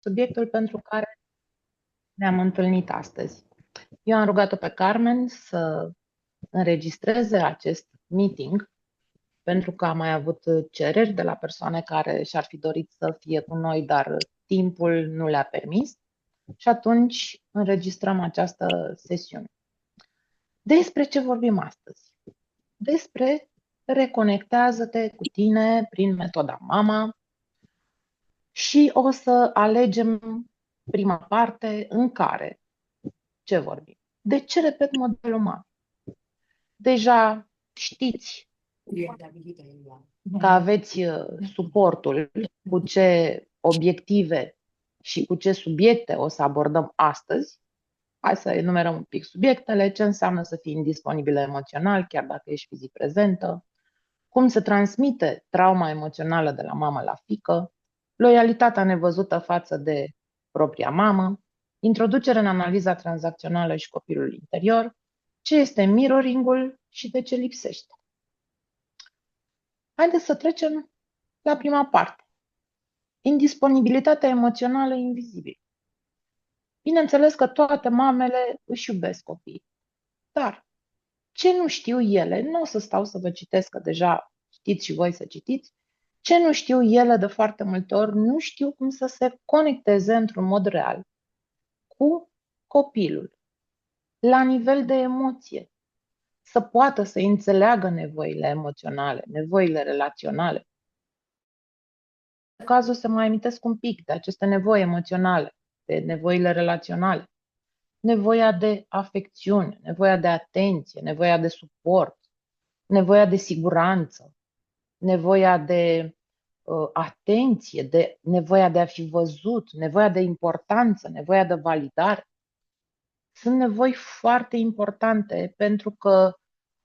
subiectul pentru care ne-am întâlnit astăzi. Eu am rugat-o pe Carmen să înregistreze acest meeting pentru că am mai avut cereri de la persoane care și-ar fi dorit să fie cu noi, dar timpul nu le-a permis și atunci înregistrăm această sesiune. Despre ce vorbim astăzi? Despre reconectează-te cu tine prin metoda MAMA și o să alegem prima parte în care ce vorbim. De ce repet modelul MAMA? Deja știți că aveți suportul cu ce obiective și cu ce subiecte o să abordăm astăzi. Hai să enumerăm un pic subiectele, ce înseamnă să fii indisponibilă emoțional, chiar dacă ești fizic prezentă, cum se transmite trauma emoțională de la mamă la fiică, loialitatea nevăzută față de propria mamă, introducere în analiza tranzacțională și copilul interior, ce este mirroring-ul și de ce lipsește. Haideți să trecem la prima parte. Indisponibilitatea emoțională invizibilă. Bineînțeles că toate mamele își iubesc copiii, dar ce nu știu ele, nu o să stau să vă citesc, că deja știți și voi să citiți, ce nu știu ele de foarte multe ori, nu știu cum să se conecteze într-un mod real cu copilul, la nivel de emoție, să poată să înțeleagă nevoile emoționale, nevoile relaționale. În cazul să mai amintesc un pic de aceste nevoi emoționale, de nevoile relaționale, nevoia de afecțiune, nevoia de atenție, nevoia de suport, nevoia de siguranță, nevoia de atenție, de nevoia de a fi văzut, nevoia de importanță, nevoia de validare. Sunt nevoi foarte importante pentru că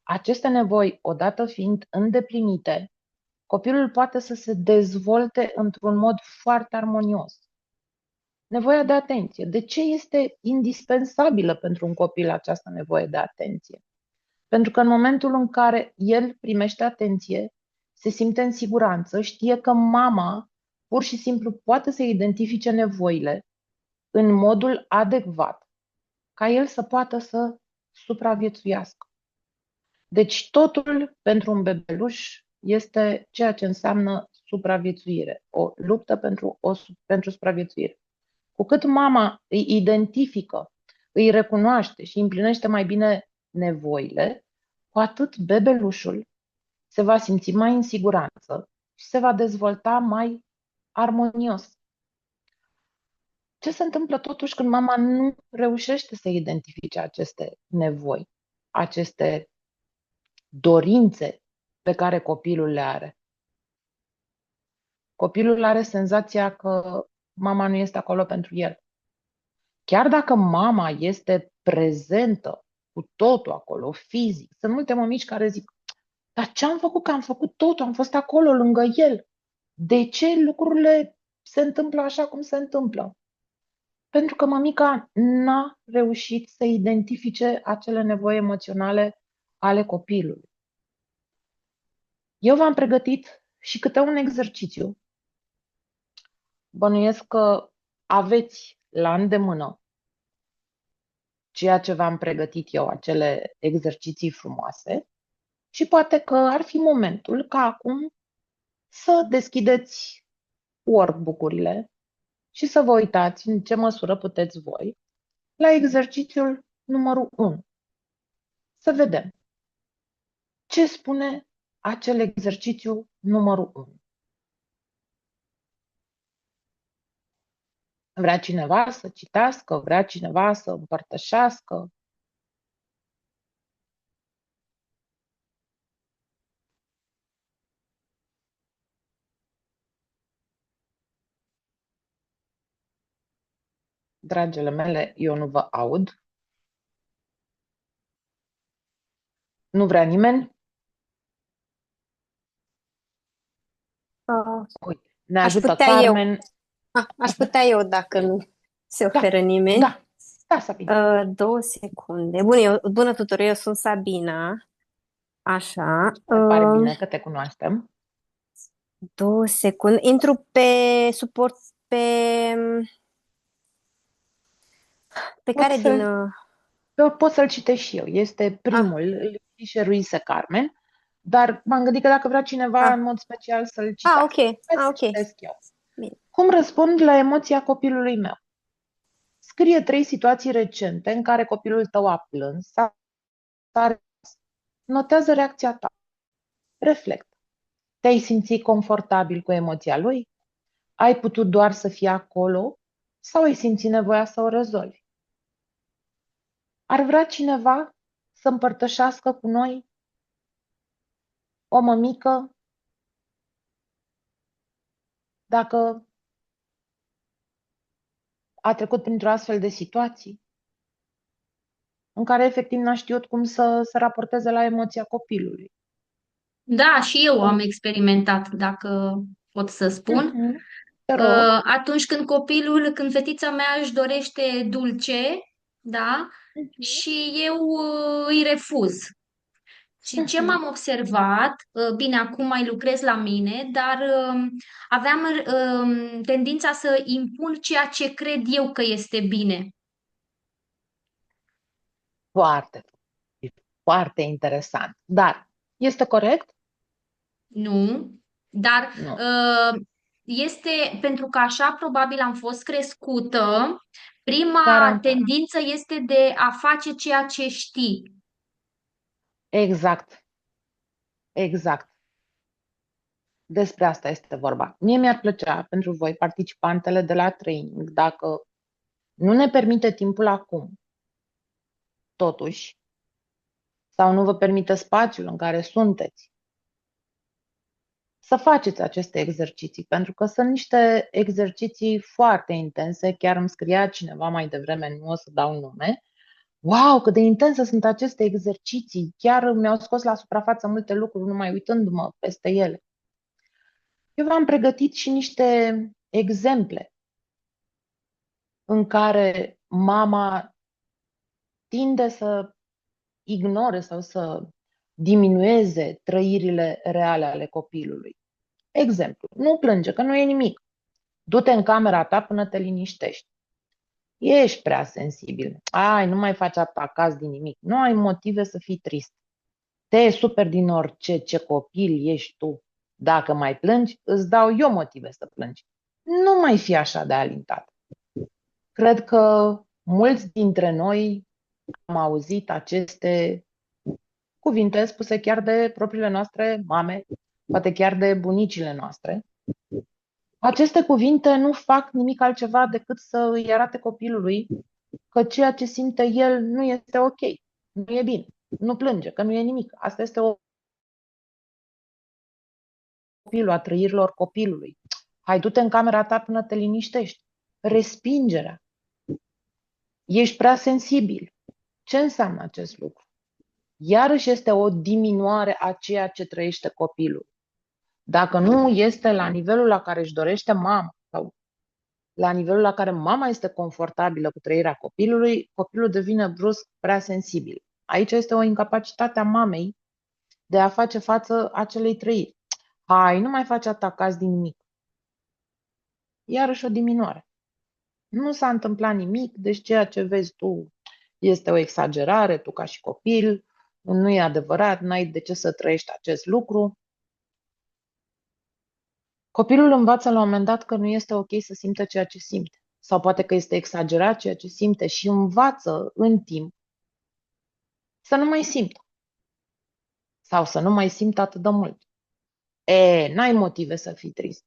aceste nevoi, odată fiind îndeplinite, copilul poate să se dezvolte într-un mod foarte armonios. Nevoia de atenție. De ce este indispensabilă pentru un copil această nevoie de atenție? Pentru că în momentul în care el primește atenție, se simte în siguranță, știe că mama pur și simplu poate să identifice nevoile în modul adecvat, ca el să poată să supraviețuiască. Deci totul pentru un bebeluș este ceea ce înseamnă supraviețuire, o luptă pentru supraviețuire. Cu cât mama îi identifică, îi recunoaște și împlinește mai bine nevoile, cu atât bebelușul se va simți mai în siguranță și se va dezvolta mai armonios. Ce se întâmplă totuși când mama nu reușește să identifice aceste nevoi, aceste dorințe pe care copilul le are? Copilul are senzația că mama nu este acolo pentru el. Chiar dacă mama este prezentă cu totul acolo, fizic, sunt multe mămici care zic: dar ce am făcut? Că am făcut totul, am fost acolo lângă el. De ce lucrurile se întâmplă așa cum se întâmplă? Pentru că mămica n-a reușit să identifice acele nevoi emoționale ale copilului. Eu v-am pregătit și câte un exercițiu. Bănuiesc că aveți la îndemână ceea ce v-am pregătit eu, acele exerciții frumoase, și poate că ar fi momentul ca acum să deschideți workbook-urile și să vă uitați în ce măsură puteți voi la exercițiul numărul 1. Să vedem ce spune acel exercițiu numărul 1. Vrea cineva să citească? Vrea cineva să împărtășească? Dragile mele, eu nu vă aud. Nu vrea nimeni? Uh, Uite, ne aș ajută putea eu. Carmen. Aș putea eu dacă nu se Da, oferă nimeni. da, da, Sabina. 2 secunde. Bună tuturor, eu sunt Sabina. Așa. Ne pare bine că te cunoaștem. 2 secunde. Intru pe suport pe Pe Pot care din... să-l, pot să-l citesc și eu. Este Ah, primul, îl scrie Ruiz Carmen, dar m-am gândit că dacă vrea cineva în ah, mod special să-l ok, citească, hai ah, să ok. citesc eu. Bine. Cum răspund la emoția copilului meu? Scrie 3 situații recente în care copilul tău a plâns sau a... Notează reacția ta. Reflectă. Te-ai simțit confortabil cu emoția lui? Ai putut doar să fii acolo sau ai simțit nevoia să o rezolvi? Ar vrea cineva să împărtășească cu noi o mămică dacă a trecut printr-o astfel de situații în care efectiv n-a știut cum să se raporteze la emoția copilului. Da, și eu am experimentat, dacă pot să spun. Mhm. Te rog. Atunci când copilul, când fetița mea își dorește dulce, da, Mhm. și eu îi refuz. Și ce Mhm. m-am observat, bine, acum mai lucrez la mine, dar aveam tendința să impun ceea ce cred eu că este bine. Foarte, foarte interesant. Dar este corect? Nu, dar Nu. este pentru că așa probabil am fost crescută. Prima Garantat. tendință este de a face ceea ce știi. Exact. Exact. Despre asta este vorba. Mie mi-ar plăcea pentru voi, participantele de la training, dacă nu ne permite timpul acum, totuși, sau nu vă permite spațiul în care sunteți, să faceți aceste exerciții, pentru că sunt niște exerciții foarte intense. Chiar îmi scria cineva mai devreme, nu o să dau nume. Wow, cât de intense sunt aceste exerciții! Chiar mi-au scos la suprafață multe lucruri, numai uitându-mă peste ele. Eu v-am pregătit și niște exemple în care mama tinde să ignore sau să diminueze trăirile reale ale copilului. Exemplu, nu plânge, că nu e nimic. Du-te în camera ta până te liniștești. Ești prea sensibil. Ai, nu mai faci atacați din nimic. Nu ai motive să fii trist. Te super din orice, ce copil ești tu. Dacă mai plângi, îți dau eu motive să plângi. Nu mai fi așa de alintat. Cred că mulți dintre noi am auzit aceste cuvinte spuse chiar de propriile noastre mame, poate chiar de bunicile noastre. Aceste cuvinte nu fac nimic altceva decât să îi arate copilului că ceea ce simte el nu este ok, nu e bine, nu plânge, că nu e nimic. Asta este o copilul, a trăirilor copilului. Hai, du-te în camera ta până te liniștești. Respingerea. Ești prea sensibil. Ce înseamnă acest lucru? Iarăși este o diminuare a ceea ce trăiește copilul. Dacă nu este la nivelul la care își dorește mama sau la nivelul la care mama este confortabilă cu trăirea copilului, copilul devine brusc prea sensibil. Aici este o incapacitate a mamei de a face față acelei trăiri. Hai, nu mai faci atacați din nimic. Iarăși o diminuare. Nu s-a întâmplat nimic, deci ceea ce vezi tu este o exagerare, tu ca și copil, nu e adevărat, n-ai de ce să trăiești acest lucru. Copilul învață la un moment dat că nu este ok să simtă ceea ce simte. Sau poate că este exagerat ceea ce simte și învață în timp să nu mai simtă. Sau să nu mai simtă atât de mult. N-ai motive să fii trist.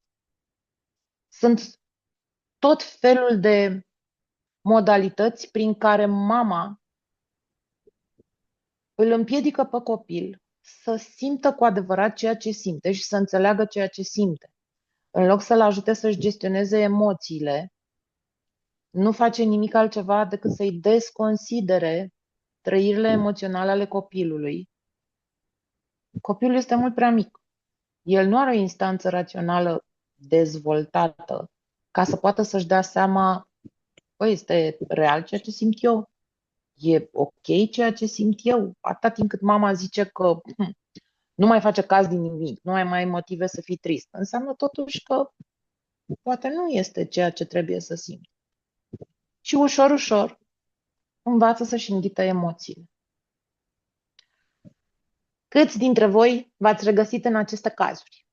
Sunt tot felul de modalități prin care mama îl împiedică pe copil să simtă cu adevărat ceea ce simte și să înțeleagă ceea ce simte. În loc să-l ajute să-și gestioneze emoțiile, nu face nimic altceva decât să-i desconsidere trăirile emoționale ale copilului. Copilul este mult prea mic. El nu are o instanță rațională dezvoltată ca să poată să-și dea seama, băi, este real ceea ce simt eu? E ok ceea ce simt eu? Atâta timp cât mama zice că nu mai face caz din nimic, nu ai mai motive să fii trist. Înseamnă totuși că poate nu este ceea ce trebuie să simți. Și ușor, ușor, învață să-și înghită emoțiile. Câți dintre voi v-ați regăsit în aceste cazuri?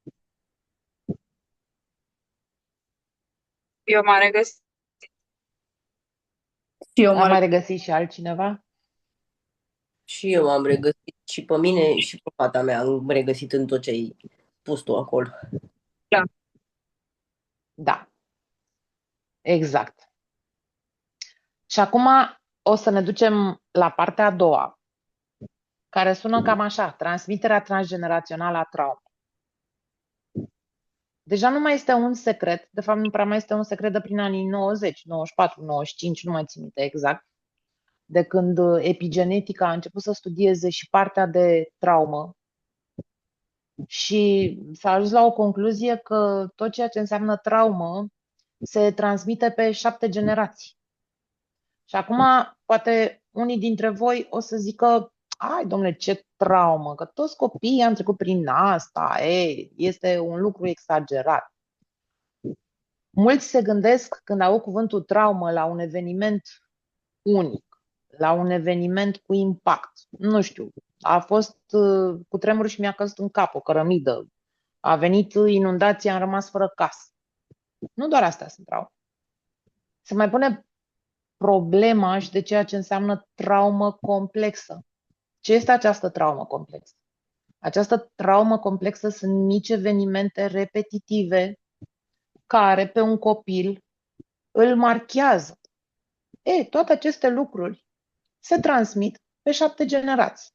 Eu m-am regăsit. Și eu A mai regăsit și altcineva? Și eu am regăsit și pe mine și pe fata mea am regăsit în tot ce ai pus tu acolo. Da, exact. Și acum o să ne ducem la partea a doua, care sună cam așa, transmiterea transgenerațională a traumei. Deja nu mai este un secret, de fapt nu prea mai este un secret de prin anii 90, 94, 95, nu mai țin minte exact, de când epigenetica a început să studieze și partea de traumă și s-a ajuns la o concluzie că tot ceea ce înseamnă traumă se transmite pe 7 generații. Și acum, poate unii dintre voi o să zică, ai, domnule, ce traumă, că toți copiii am trecut prin asta, este un lucru exagerat. Mulți se gândesc, când au cuvântul traumă, la un eveniment unic, la un eveniment cu impact. Nu știu, a fost cu tremur și mi-a căzut în cap o cărămidă, a venit inundația, am rămas fără casă. Nu doar astea sunt traume. Se mai pune problema și de ceea ce înseamnă traumă complexă. Ce este această traumă complexă? Această traumă complexă sunt mici evenimente repetitive care pe un copil îl marchează. Toate aceste lucruri se transmit pe 7 generații.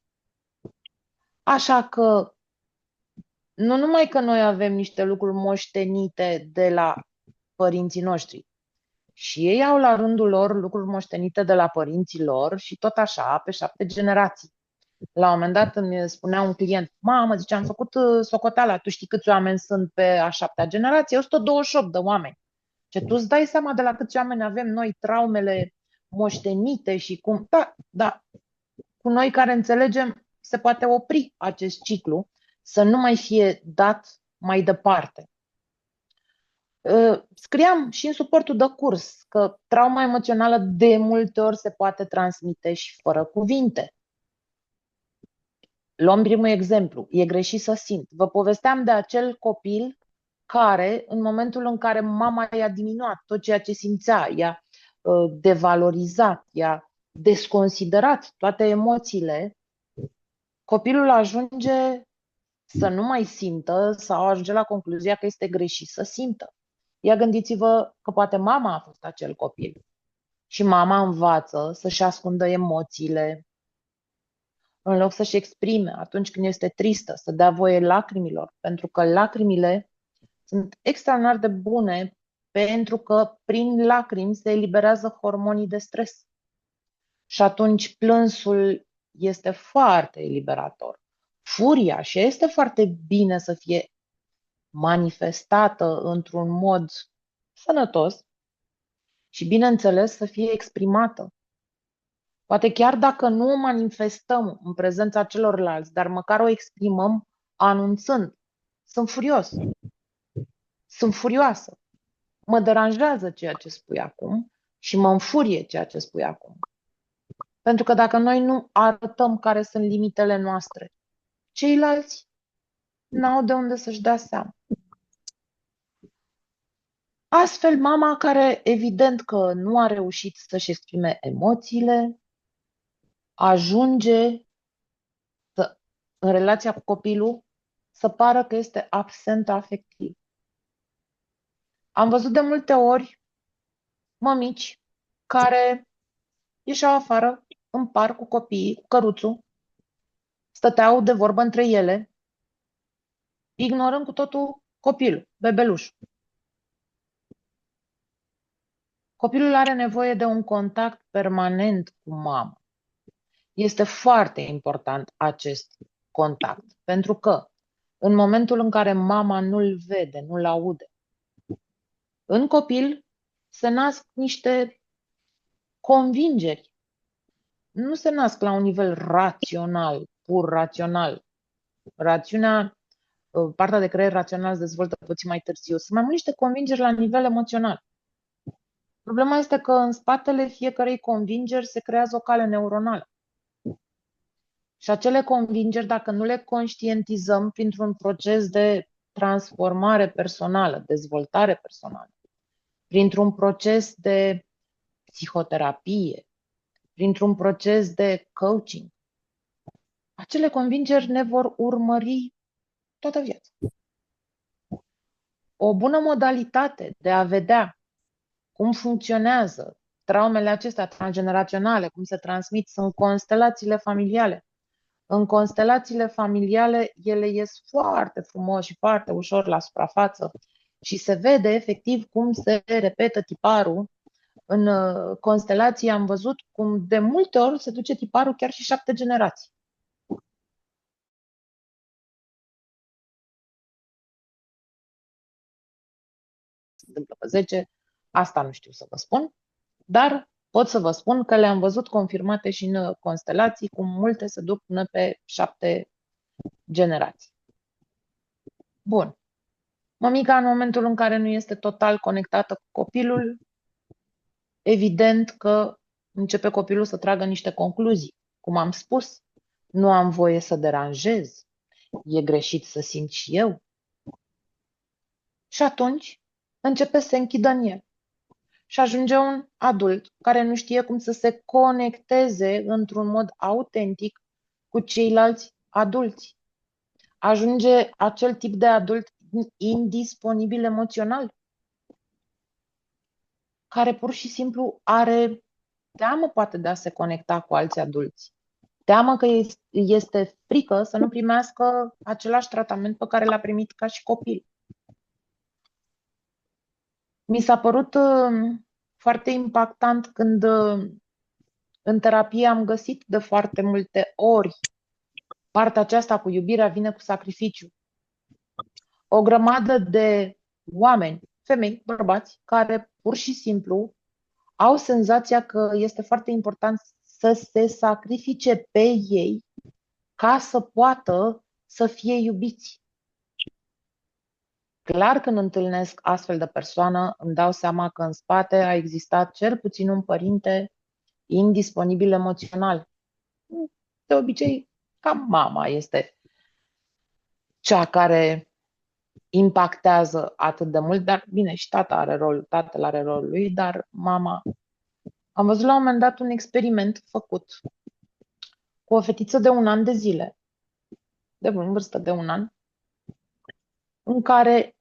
Așa că nu numai că noi avem niște lucruri moștenite de la părinții noștri, și ei au la rândul lor lucruri moștenite de la părinții lor și tot așa pe 7 generații. La un moment dat îmi spunea un client, mamă, zice, am făcut socoteala, tu știi câți oameni sunt pe a 7-a generație? 128 de oameni. Ce tu îți dai seama de la câți oameni avem noi traumele moștenite și cum... Da, cu noi care înțelegem se poate opri acest ciclu, să nu mai fie dat mai departe. Scriam și în suportul de curs că trauma emoțională de multe ori se poate transmite și fără cuvinte. Luăm primul exemplu, e greșit să simt. Vă povesteam de acel copil care, în momentul în care mama i-a diminuat tot ceea ce simțea, i-a devalorizat, i-a desconsiderat toate emoțiile, copilul ajunge să nu mai simtă sau ajunge la concluzia că este greșit să simtă. Ia gândiți-vă că poate mama a fost acel copil și mama învață să-și ascundă emoțiile, în loc să-și exprime atunci când este tristă, să dea voie lacrimilor, pentru că lacrimile sunt extraordinar de bune pentru că prin lacrimi se eliberează hormonii de stres. Și atunci plânsul este foarte eliberator. Furia, și este foarte bine să fie manifestată într-un mod sănătos și, bineînțeles, să fie exprimată. Poate chiar dacă nu o manifestăm în prezența celorlalți, dar măcar o exprimăm anunțând. Sunt furios. Sunt furioasă. Mă deranjează ceea ce spui acum și mă înfurie ceea ce spui acum. Pentru că dacă noi nu arătăm care sunt limitele noastre, ceilalți n-au de unde să-și dea seama. Astfel, mama care evident că nu a reușit să-și exprime emoțiile, ajunge să, în relația cu copilul să pară că este absent afectiv. Am văzut de multe ori mămici care ieșeau afară în parc cu copiii, cu căruțul, stăteau de vorbă între ele, ignorând cu totul copilul, bebelușul. Copilul are nevoie de un contact permanent cu mama. Este foarte important acest contact, pentru că în momentul în care mama nu-l vede, nu-l aude, în copil se nasc niște convingeri. Nu se nasc la un nivel rațional, pur rațional. Rațiunea, partea de creier rațional se dezvoltă puțin mai târziu. Sunt mai mult niște convingeri la nivel emoțional. Problema este că în spatele fiecărei convingeri se creează o cale neuronală. Și acele convingeri, dacă nu le conștientizăm printr-un proces de transformare personală, dezvoltare personală, printr-un proces de psihoterapie, printr-un proces de coaching, acele convingeri ne vor urmări toată viața. O bună modalitate de a vedea cum funcționează traumele acestea transgeneraționale, cum se transmit, sunt constelațiile familiale. În constelațiile familiale, ele ies foarte frumos și foarte ușor la suprafață și se vede efectiv cum se repetă tiparul. În constelații am văzut cum de multe ori se duce tiparul chiar și 7 generații. Se întâmplă pe 10, asta nu știu să vă spun, dar pot să vă spun că le-am văzut confirmate și în constelații, cum multe se duc până pe 7 generații. Bun. Mămica, în momentul în care nu este total conectată cu copilul, evident că începe copilul să tragă niște concluzii. Cum am spus, nu am voie să deranjez, e greșit să simt și eu. Și atunci începe să se închidă în el. Și ajunge un adult care nu știe cum să se conecteze într-un mod autentic cu ceilalți adulți. Ajunge acel tip de adult indisponibil emoțional, care pur și simplu are teamă poate de a se conecta cu alți adulți. Teamă că este frică să nu primească același tratament pe care l-a primit ca și copil. Mi s-a părut foarte impactant când în terapie am găsit de foarte multe ori partea aceasta cu iubirea vine cu sacrificiu. O grămadă de oameni, femei, bărbați, care pur și simplu au senzația că este foarte important să se sacrifice pe ei ca să poată să fie iubiți. Clar, când întâlnesc astfel de persoană, îmi dau seama că în spate a existat cel puțin un părinte indisponibil emoțional. De obicei, cam mama este cea care impactează atât de mult, dar bine, și tatăl are rolul lui, dar mama. Am văzut la un moment dat un experiment făcut cu o fetiță de 1 an de zile, în vârstă de 1 an, în care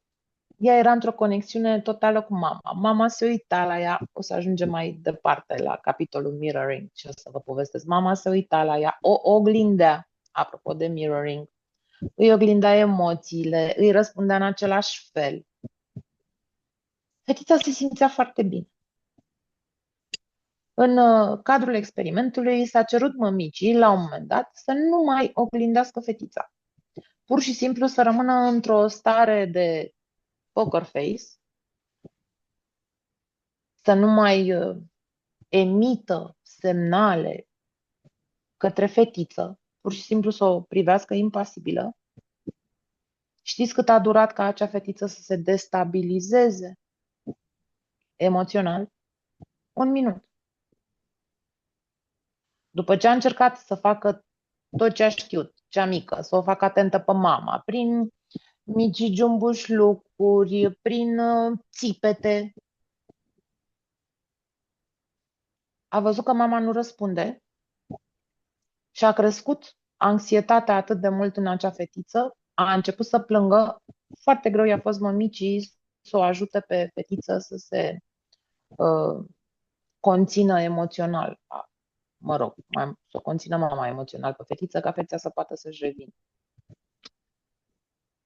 ea era într-o conexiune totală cu mama. Mama se uita la ea, o să ajungem mai departe la capitolul mirroring și o să vă povestesc. Mama se uita la ea, o oglindea, apropo de mirroring, îi oglindea emoțiile, îi răspundea în același fel. Fetița se simțea foarte bine. În cadrul experimentului s-a cerut mămicii, la un moment dat, să nu mai oglindească fetița. Pur și simplu să rămână într-o stare de poker face, să nu mai emită semnale către fetiță, pur și simplu să o privească impasibilă. Știți cât a durat ca acea fetiță să se destabilizeze emoțional? 1 minut. După ce a încercat să facă tot ce a știut, cea mică, să o facă atentă pe mama, prin mici jumbuș lucruri, prin țipete, a văzut că mama nu răspunde și a crescut anxietatea atât de mult în acea fetiță, a început să plângă, foarte greu i-a fost mămicii să o ajute pe fetiță să se conțină emoțional. Mă rog, să o conțină mama emoțional pe fetiță, ca fetița să poată să-și revină.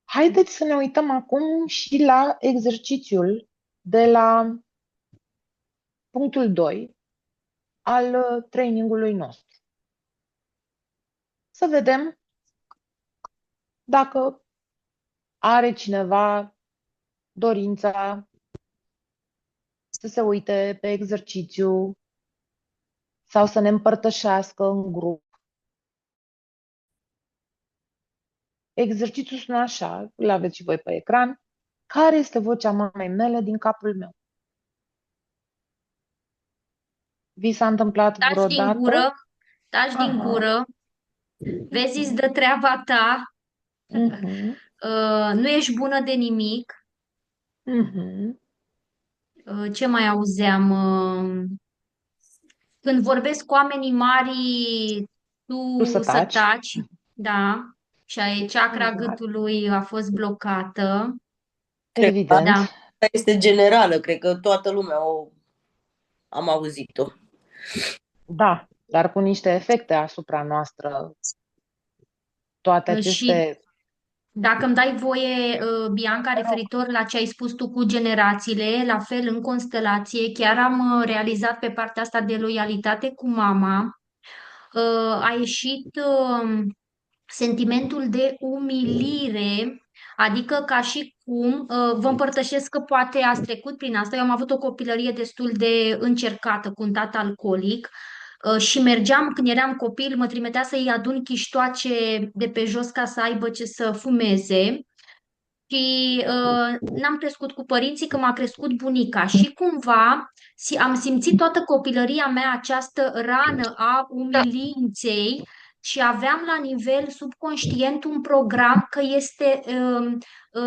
Haideți să ne uităm acum și la exercițiul de la punctul 2 al trainingului nostru. Să vedem dacă are cineva dorința să se uite pe exercițiu sau să ne împărtășească în grup. Exercițiul sună așa, îl aveți și voi pe ecran. Care este vocea mamei mele din capul meu? Vi s-a întâmplat Taci din vreodată? gură, taci din Aha. gură, vezi, îți dă treaba ta, Mhm. nu ești bună de nimic. Mhm. Ce mai auzeam? Când vorbesc cu oamenii mari, Tu să tu să taci. taci, da, și chakra Exact. gâtului a fost blocată, Cred că Evident. da. asta este generală, cred că toată lumea am auzit-o. Da, dar cu niște efecte asupra noastră. Toate Și aceste... dacă îmi dai voie, Bianca, referitor la ce ai spus tu cu generațiile, la fel în constelație, chiar am realizat pe partea asta de loialitate cu mama, a ieșit sentimentul de umilire, adică ca și cum vă împărtășesc că poate ați trecut prin asta. Eu am avut o copilărie destul de încercată cu un tată alcoolic și mergeam când eram copil, mă trimitea să-i adun chiștoace de pe jos ca să aibă ce să fumeze. Și n-am crescut cu părinții, că m-a crescut bunica și cumva am simțit toată copilăria mea această rană a umilinței și aveam la nivel subconștient un program că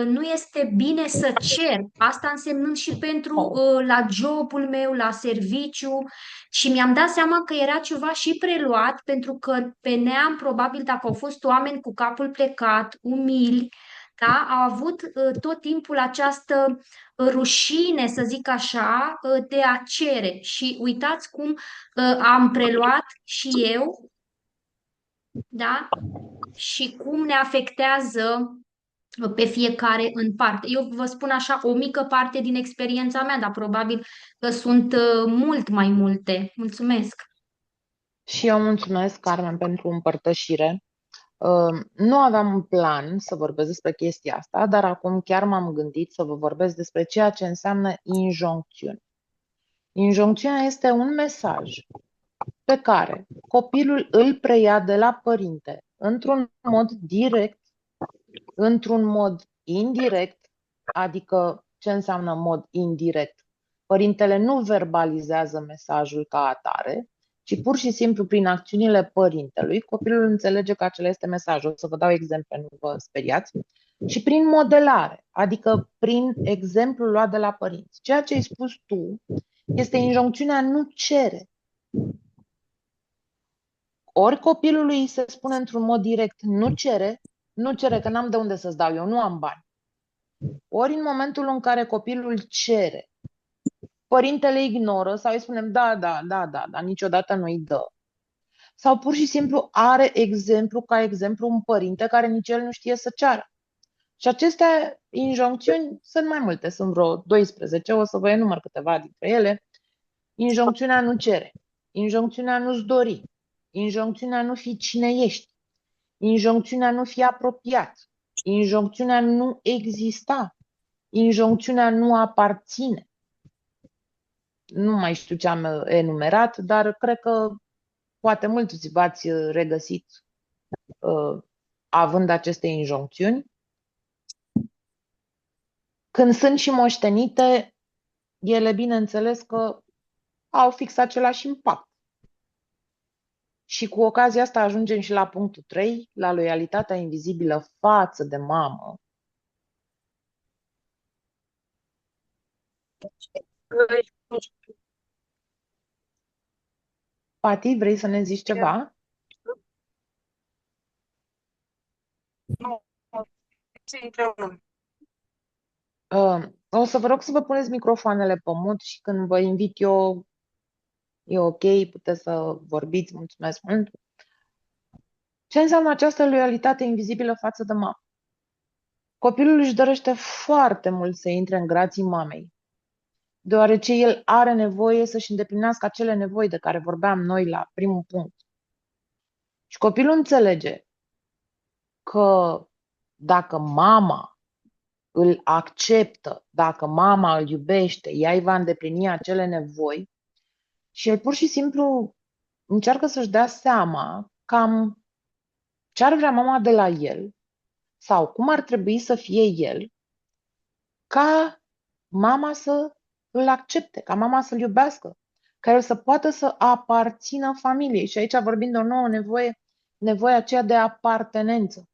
nu este bine să cer. Asta însemnând și pentru la jobul meu, la serviciu, și mi-am dat seama că era ceva și preluat, pentru că pe neam, probabil dacă au fost oameni cu capul plecat, umili, da, au avut tot timpul această rușine, să zic așa, de a cere. Și uitați cum am preluat și eu, da, și cum ne afectează pe fiecare în parte. Eu vă spun așa o mică parte din experiența mea, dar probabil că sunt mult mai multe. Mulțumesc! Și eu mulțumesc, Carmen, pentru împărtășire. Nu aveam un plan să vorbesc despre chestia asta, dar acum chiar m-am gândit să vă vorbesc despre ceea ce înseamnă injoncțiune. Injoncțiunea este un mesaj pe care copilul îl preia de la părinte într-un mod direct, într-un mod indirect, adică ce înseamnă mod indirect? Părintele nu verbalizează mesajul ca atare, ci pur și simplu prin acțiunile părintelui, copilul înțelege că acela este mesajul. O să vă dau exemple, nu vă speriați. Și prin modelare, adică prin exemplul luat de la părinți. Ceea ce ai spus tu este injoncțiunea nu cere. Ori copilului îi se spune într-un mod direct, nu cere că n-am de unde să-ți dau, eu nu am bani. Ori în momentul în care copilul cere, părintele ignoră sau îi spunem da, niciodată nu îi dă. Sau pur și simplu are exemplu ca exemplu un părinte care nici el nu știe să ceară. Și aceste injoncțiuni sunt mai multe, sunt vreo 12, o să vă enumăr câteva dintre ele. Injoncțiunea nu cere, injoncțiunea nu-ți dori, injoncțiunea nu fi cine ești, injoncțiunea nu fi apropiat, injoncțiunea nu exista, injoncțiunea nu aparține. Nu mai știu ce am enumerat, dar cred că poate mulți v-ați regăsit având aceste injoncțiuni. Când sunt și moștenite, ele bineînțeles că au fix același impact. Și cu ocazia asta ajungem și la punctul 3, la loialitatea invizibilă față de mamă. Pati, vrei să ne zici ceva? O să vă rog să vă puneți microfoanele pe mut și când vă invit eu, e ok, puteți să vorbiți, mulțumesc mult. Ce înseamnă această loialitate invizibilă față de mamă? Copilul își dorește foarte mult să intre în grații mamei, deoarece el are nevoie să-și îndeplinească acele nevoi de care vorbeam noi la primul punct. Și copilul înțelege că dacă mama îl acceptă, dacă mama îl iubește, ea îi va îndeplini acele nevoi și el pur și simplu încearcă să-și dea seama cam ce ar vrea mama de la el sau cum ar trebui să fie el ca mama să îl accepte, ca mama să-l iubească, care să poată să aparțină familiei. Și aici vorbim de o nouă nevoie, nevoia aceea de apartenență.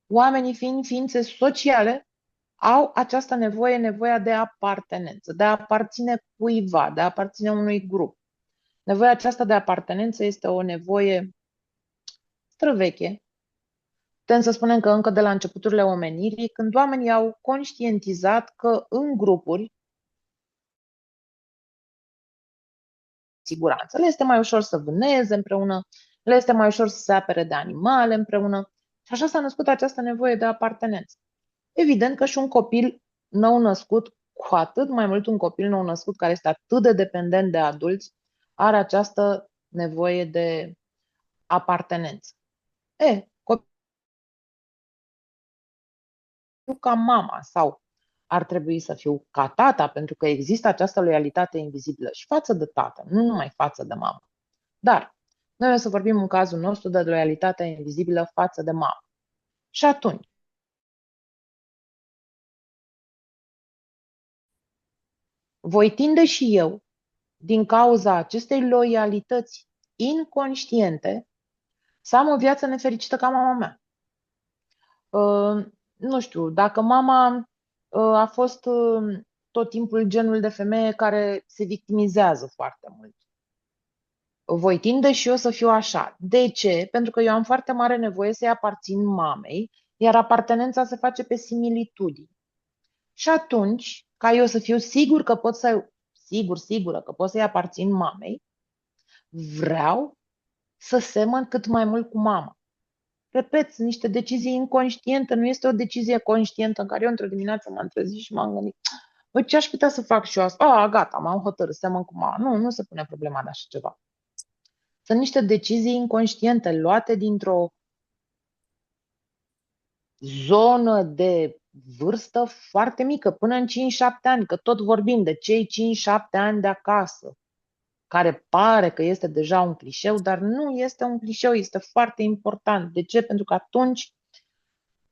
Oamenii fiind ființe sociale, au această nevoie, nevoia de apartenență, de a aparține cuiva, de a aparține unui grup. Nevoia aceasta de apartenență este o nevoie străveche. Putem să spunem că încă de la începuturile omenirii, când oamenii au conștientizat că în grupuri, siguranță, le este mai ușor să vâneze împreună, le este mai ușor să se apere de animale împreună. Și așa s-a născut această nevoie de apartenență. Evident că și un copil nou născut, cu atât mai mult un copil nou născut care este atât de dependent de adulți, are această nevoie de apartenență. Copilul ca mama sau ar trebui să fiu ca tata, pentru că există această loialitate invizibilă și față de tată, nu numai față de mamă. Dar noi o să vorbim în cazul nostru de loialitatea invizibilă față de mamă. Și atunci, voi tinde și eu, din cauza acestei loialități inconștiente, să am o viață nefericită ca mama mea. Nu știu, dacă mama a fost tot timpul genul de femeie care se victimizează foarte mult, voi tinde și eu să fiu așa. De ce? Pentru că eu am foarte mare nevoie să-i aparțin mamei, iar apartenența se face pe similitudini. Și atunci, ca eu să fiu sigur că pot sigură că pot să-i aparțin mamei, vreau să semăn cât mai mult cu mama. Repet, sunt niște decizii inconștiente, nu este o decizie conștientă în care eu într-o dimineață m-am trezit și m-am gândit, băi, ce aș putea să fac și eu asta? Gata, m-am hotărât, semăn cu mama. Nu se pune problema de așa ceva. Sunt niște decizii inconștiente luate dintr-o zonă de vârstă foarte mică, până în 5-7 ani, că tot vorbim de cei 5-7 ani de acasă, care pare că este deja un clișeu, dar nu este un clișeu, este foarte important. De ce? Pentru că atunci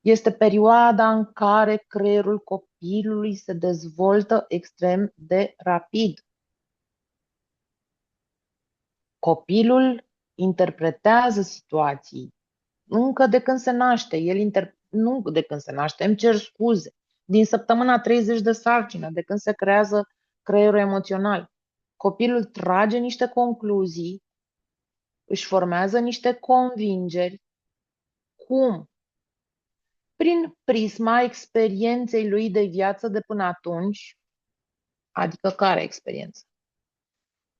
este perioada în care creierul copilului se dezvoltă extrem de rapid. Copilul interpretează situații încă de când se naște. Nu de când se naște, îmi cer scuze. Din săptămâna 30 de sarcină, de când se creează creierul emoțional. Copilul trage niște concluzii, își formează niște convingeri. Cum? Prin prisma experienței lui de viață de până atunci, adică care experiență?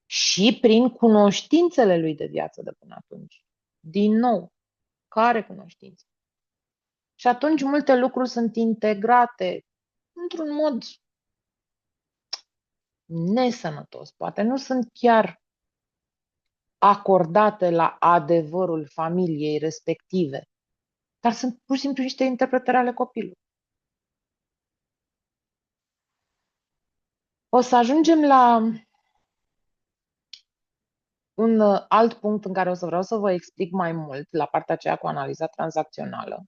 Și prin cunoștințele lui de viață de până atunci. Din nou, care cunoștințe? Și atunci multe lucruri sunt integrate într-un mod nesănătos. Poate nu sunt chiar acordate la adevărul familiei respective, dar sunt pur și simplu niște interpretări ale copilului. O să ajungem la un alt punct în care o să vreau să vă explic mai mult, la partea aceea cu analiza tranzacțională.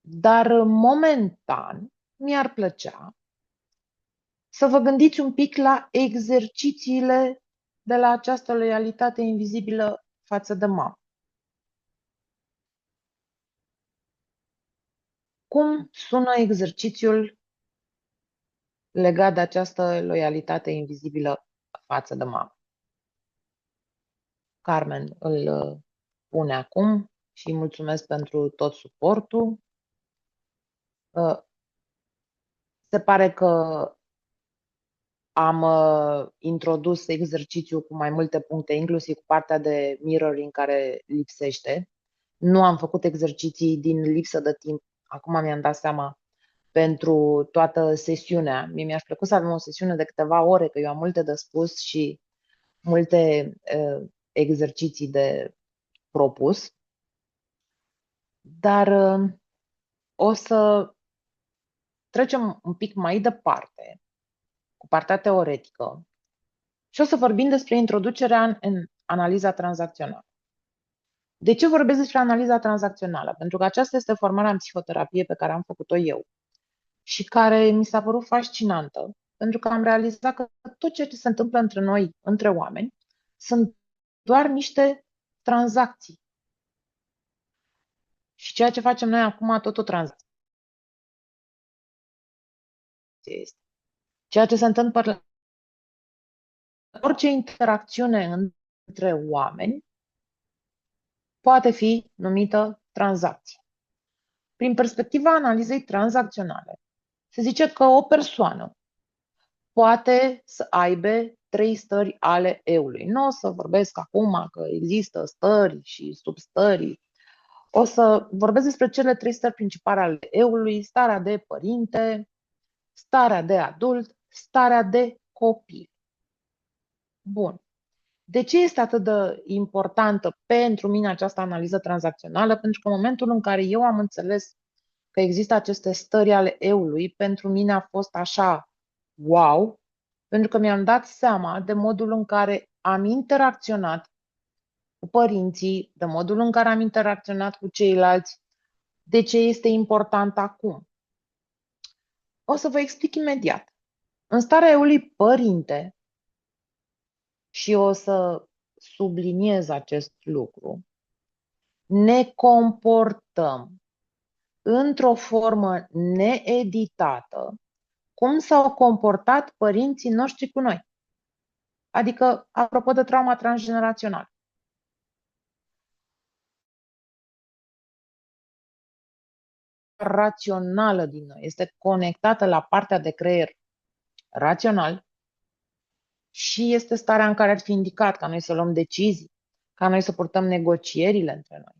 Dar momentan mi-ar plăcea să vă gândiți un pic la exercițiile de la această loialitate invizibilă față de mamă. Cum sună exercițiul legat de această loialitate invizibilă față de mamă? Carmen îl pune acum și îi mulțumesc pentru tot suportul. Se pare că am introdus exercițiul cu mai multe puncte, inclusiv cu partea de mirroring care lipsește. Nu am făcut exerciții din lipsă de timp. Acum mi-am dat seama pentru toată sesiunea. Mie mi-aș plăcut să avem o sesiune de câteva ore, că eu am multe de spus și multe exerciții de propus. Dar o să trecem un pic mai departe cu partea teoretică și o să vorbim despre introducerea în analiza tranzacțională. De ce vorbesc despre analiza tranzacțională? Pentru că aceasta este formarea în psihoterapie pe care am făcut-o eu și care mi s-a părut fascinantă pentru că am realizat că tot ceea ce se întâmplă între noi, între oameni, sunt doar niște tranzacții. Și ceea ce facem noi acum, tot o tranzacție este. Ceea ce se întâmplă, orice interacțiune între oameni poate fi numită tranzacție. Prin perspectiva analizei tranzacționale, se zice că o persoană poate să aibă 3 stări ale eului. Nu o să vorbesc acum că există stări și substări. O să vorbesc despre cele 3 stări principale ale eului: starea de părinte, starea de adult, starea de copil. Bun. De ce este atât de importantă pentru mine această analiză tranzacțională? Pentru că în momentul în care eu am înțeles că există aceste stări ale eului, pentru mine a fost așa, wow, pentru că mi-am dat seama de modul în care am interacționat cu părinții, de modul în care am interacționat cu ceilalți, de ce este important acum. O să vă explic imediat. În starea eului părinte, și o să subliniez acest lucru, ne comportăm într-o formă needitată cum s-au comportat părinții noștri cu noi. Adică, apropo de trauma transgenerațională. Rațională din noi este conectată la partea de creier rațional și este starea în care ar fi indicat ca noi să luăm decizii, ca noi să purtăm negocierile între noi.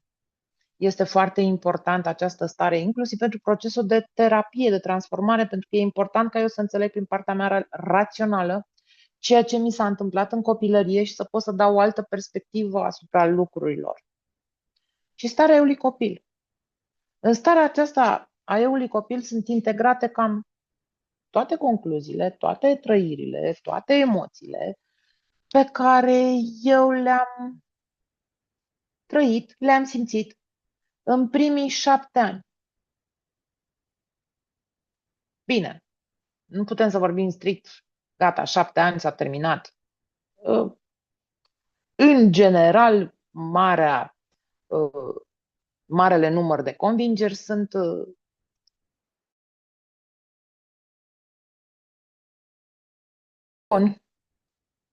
Este foarte important această stare, inclusiv pentru procesul de terapie, de transformare, pentru că e important ca eu să înțeleg prin partea mea rațională ceea ce mi s-a întâmplat în copilărie și să pot să dau o altă perspectivă asupra lucrurilor. Și starea eului copil. În starea aceasta a eului copil sunt integrate cam toate concluziile, toate trăirile, toate emoțiile pe care eu le-am trăit, le-am simțit în primii 7 ani. Bine, nu putem să vorbim strict, gata, 7 ani s-a terminat. În general, marele număr de convingeri sunt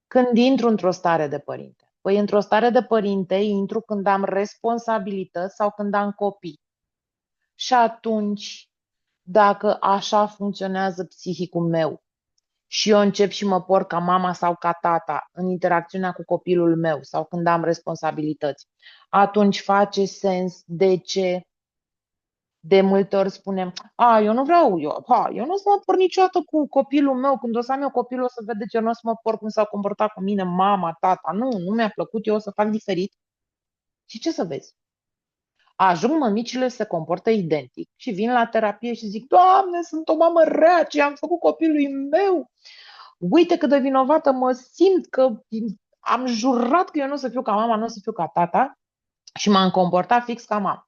când intru într-o stare de părinte. Păi într-o stare de părinte intru când am responsabilități sau când am copii. Și atunci, dacă așa funcționează psihicul meu și eu încep și mă port ca mama sau ca tata în interacțiunea cu copilul meu sau când am responsabilități, atunci face sens de ce de multe ori spunem, eu nu vreau, eu nu o să mă port niciodată cu copilul meu, când o să am eu copilul o să vedeți, eu nu o să mă port cum s-au comportat cu mine mama, tata, nu mi-a plăcut, eu o să fac diferit. Și ce să vezi? Ajung mămicile să se comportă identic și vin la terapie și zic, Doamne, sunt o mamă rea, ce am făcut copilului meu, uite cât de vinovată mă simt, că am jurat că eu nu o să fiu ca mama, nu o să fiu ca tata și m-am comportat fix ca mama.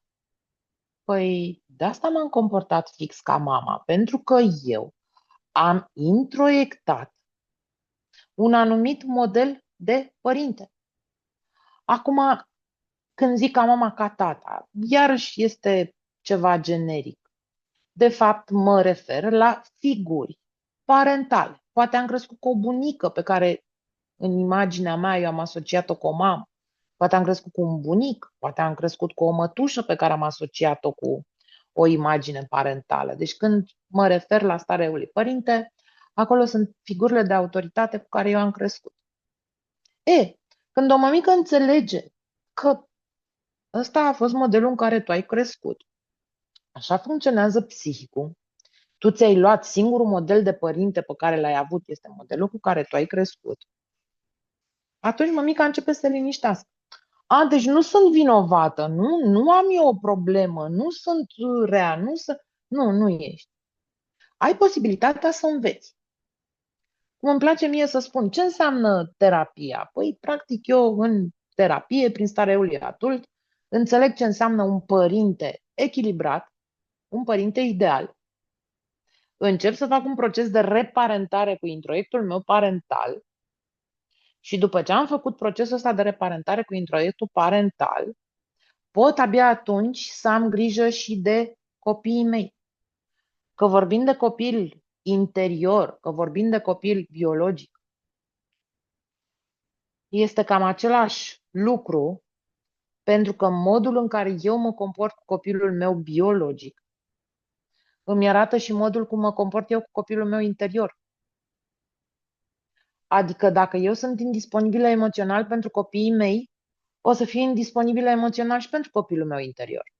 Păi de asta m-am comportat fix ca mama, pentru că eu am introiectat un anumit model de părinte. Acum, când zic ca mama, ca tata, iarăși este ceva generic. De fapt, mă refer la figuri parentale. Poate am crescut cu o bunică pe care în imaginea mea eu am asociat-o cu o mamă. Poate am crescut cu un bunic, poate am crescut cu o mătușă pe care am asociat-o cu o imagine parentală. Deci când mă refer la starea eului părinte, acolo sunt figurile de autoritate cu care eu am crescut. Când o mămică înțelege că ăsta a fost modelul în care tu ai crescut, așa funcționează psihicul, tu ți-ai luat singurul model de părinte pe care l-ai avut, este modelul cu care tu ai crescut, atunci mămica începe să se liniștească. Deci nu sunt vinovată, nu am eu o problemă, nu sunt rea, nu ești. Ai posibilitatea să înveți. Cum îmi place mie să spun, ce înseamnă terapia? Păi, practic, eu în terapie, prin starea eului adult, înțeleg ce înseamnă un părinte echilibrat, un părinte ideal, încep să fac un proces de reparentare cu introiectul meu parental și după ce am făcut procesul ăsta de reparentare cu introiectul parental, pot abia atunci să am grijă și de copiii mei. Că vorbim de copil interior, că vorbim de copil biologic, este cam același lucru, pentru că modul în care eu mă comport cu copilul meu biologic îmi arată și modul cum mă comport eu cu copilul meu interior. Adică dacă eu sunt indisponibilă emoțional pentru copiii mei, o să fiu indisponibilă emoțional și pentru copilul meu interior.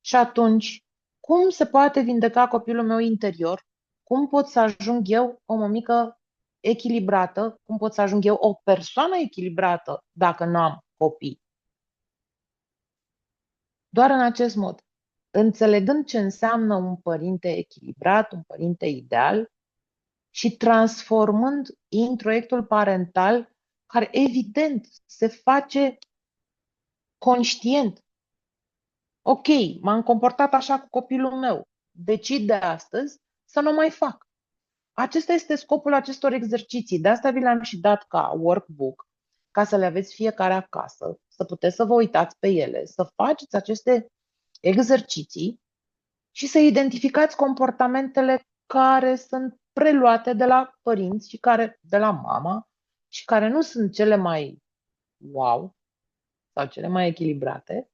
Și atunci, cum se poate vindeca copilul meu interior? Cum pot să ajung eu o mămică echilibrată? Cum pot să ajung eu o persoană echilibrată dacă nu am copii? Doar în acest mod. Înțelegând ce înseamnă un părinte echilibrat, un părinte ideal și transformând introiectul parental, care evident se face conștient. Ok, m-am comportat așa cu copilul meu. Decid de astăzi să nu mai fac. Acesta este scopul acestor exerciții. De asta vi le-am și dat ca workbook, ca să le aveți fiecare acasă, să puteți să vă uitați pe ele, să faceți aceste exerciții și să identificați comportamentele care sunt preluate de la părinți și care de la mama și care nu sunt cele mai wow sau cele mai echilibrate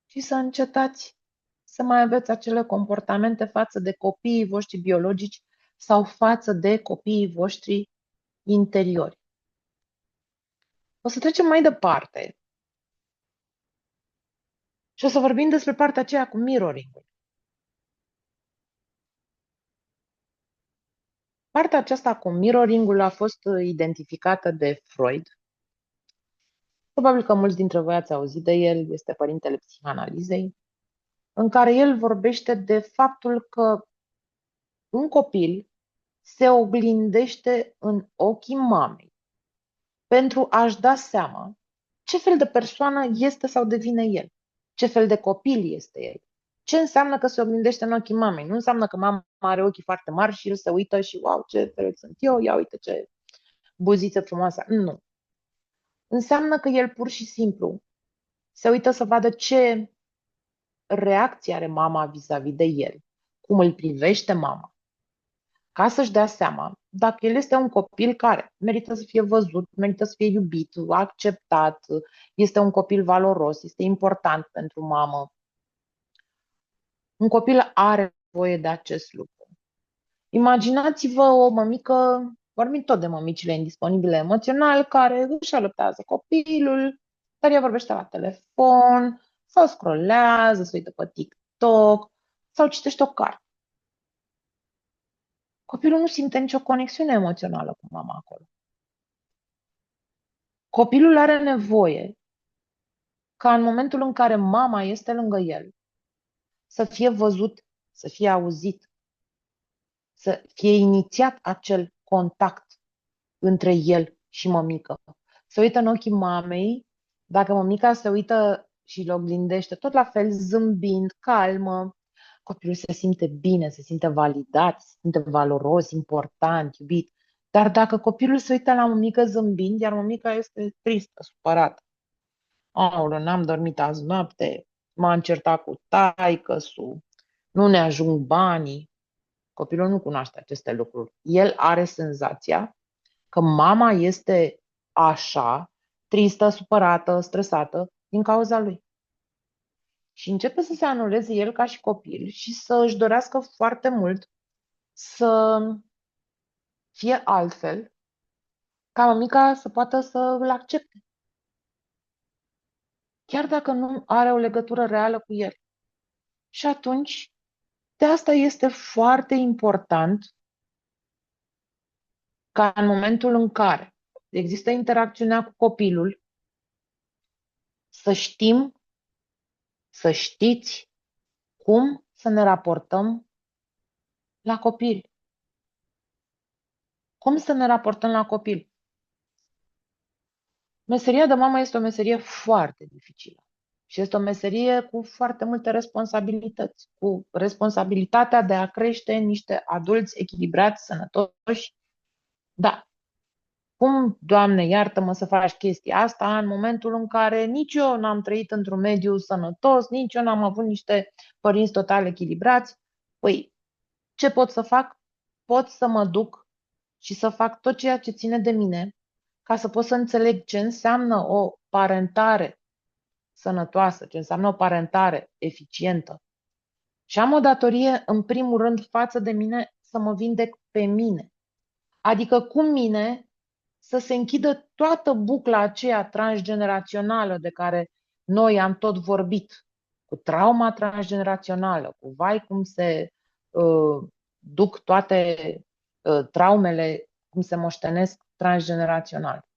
și să încetați să mai aveți acele comportamente față de copiii voștri biologici sau față de copiii voștri interiori. O să trecem mai departe și o să vorbim despre partea aceea cu mirroring-ul. Partea aceasta cu mirroring-ul a fost identificată de Freud. Probabil că mulți dintre voi ați auzit de el, este părintele psihanalizei, în care el vorbește de faptul că un copil se oglindește în ochii mamei pentru a-și da seama ce fel de persoană este sau devine el, ce fel de copil este el. Ce înseamnă că se oglindește în ochii mamei? Nu înseamnă că mama are ochii foarte mari și el se uită și wow, ce fel sunt eu, ia uite ce buziță frumoasă. Nu. Înseamnă că el pur și simplu se uită să vadă ce reacție are mama vis-a-vis de el, cum îl privește mama, ca să-și dea seama dacă el este un copil care merită să fie văzut, merită să fie iubit, acceptat, este un copil valoros, este important pentru mamă. Un copil are nevoie de acest lucru. Imaginați-vă o mămică, vorbim tot de mămicile indisponibile emoțional, care își alăptează copilul, dar ea vorbește la telefon, sau scrollează, se uită pe TikTok, sau citește o carte. Copilul nu simte nicio conexiune emoțională cu mama acolo. Copilul are nevoie ca în momentul în care mama este lângă el, să fie văzut, să fie auzit, să fie inițiat acel contact între el și mămică. Se uită în ochii mamei, dacă mămica se uită și îl oglindește, tot la fel, zâmbind, calmă, copilul se simte bine, se simte validat, se simte valoros, important, iubit. Dar dacă copilul se uită la mămică zâmbind, iar mămica este tristă, supărată, aoleu, n-am dormit azi noapte, m-am certat cu taică-su, nu ne ajung banii. Copilul nu cunoaște aceste lucruri. El are senzația că mama este așa, tristă, supărată, stresată, din cauza lui. Și începe să se anuleze el ca și copil și să își dorească foarte mult să fie altfel, ca mămica să poată să îl accepte. Chiar dacă nu are o legătură reală cu el. Și atunci, de asta este foarte important ca în momentul în care există interacțiunea cu copilul, să știm, să știți cum să ne raportăm la copil. Cum să ne raportăm la copil? Meseria de mamă este o meserie foarte dificilă. Și este o meserie cu foarte multe responsabilități, cu responsabilitatea de a crește niște adulți echilibrați, sănătoși. Da, cum, Doamne, iartă-mă să faci chestia asta în momentul în care nici eu n-am trăit într-un mediu sănătos, nici eu n-am avut niște părinți total echilibrați? Păi, ce pot să fac? Pot să mă duc și să fac tot ceea ce ține de mine ca să pot să înțeleg ce înseamnă o parentare sănătoasă, ce înseamnă o parentare eficientă. Și am o datorie, în primul rând, față de mine, să mă vindec pe mine. Adică cu mine să se închidă toată bucla aceea transgenerațională de care noi am tot vorbit, cu trauma transgenerațională, cu vai cum se duc toate traumele, cum se moștenesc transgenerațional.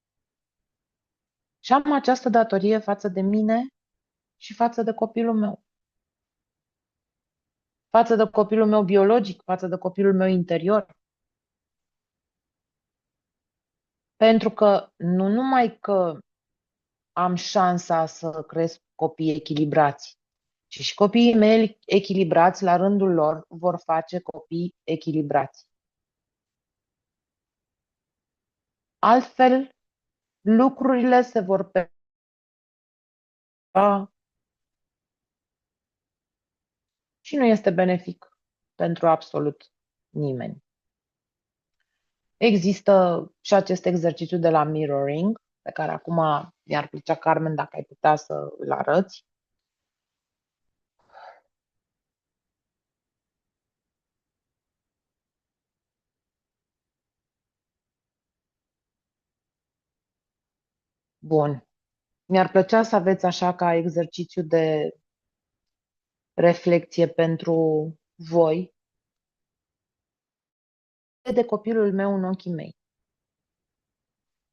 Și am această datorie față de mine și față de copilul meu. Față de copilul meu biologic, față de copilul meu interior. Pentru că nu numai că am șansa să cresc copii echilibrați, ci și copiii mei echilibrați la rândul lor vor face copii echilibrați. Altfel, lucrurile se vor perpetua și nu este benefic pentru absolut nimeni. Există și acest exercițiu de la mirroring, pe care acum mi-ar plăcea, Carmen, dacă ai putea să îl arăți. Bun. Mi-ar plăcea să aveți așa ca exercițiu de reflecție pentru voi, de copilul meu în ochii mei.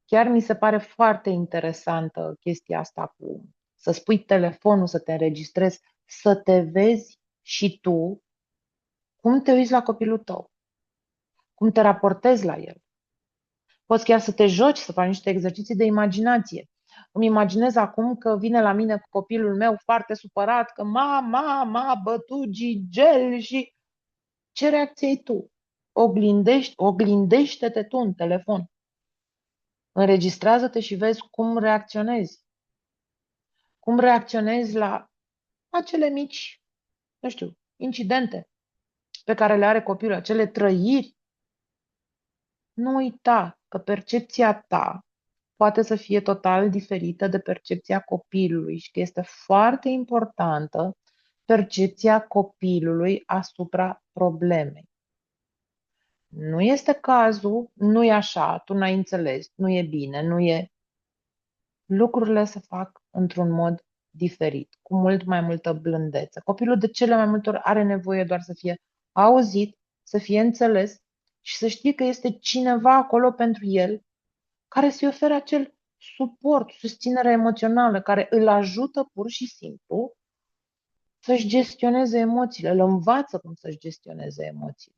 Chiar mi se pare foarte interesantă chestia asta cu să spui telefonul, să te înregistrezi, să te vezi și tu cum te uiți la copilul tău, cum te raportezi la el. Poți chiar să te joci, să faci niște exerciții de imaginație. Îmi imaginez acum că vine la mine cu copilul meu foarte supărat că mama m-a bătut gigel și ce reacție ai tu? Oglindește-te tu în telefon. Înregistrează-te și vezi cum reacționezi. Cum reacționezi la acele mici, nu știu, incidente pe care le are copilul, acele trăiri. Nu uita că percepția ta poate să fie total diferită de percepția copilului și că este foarte importantă percepția copilului asupra problemei. Nu este cazul, nu e așa, tu n-ai înțeles, nu e bine, nu e... Lucrurile se fac într-un mod diferit, cu mult mai multă blândețe. Copilul de cele mai multe ori are nevoie doar să fie auzit, să fie înțeles și să știe că este cineva acolo pentru el care să-i ofere acel suport, susținere emoțională, care îl ajută pur și simplu să-și gestioneze emoțiile, îl învață cum să-și gestioneze emoțiile.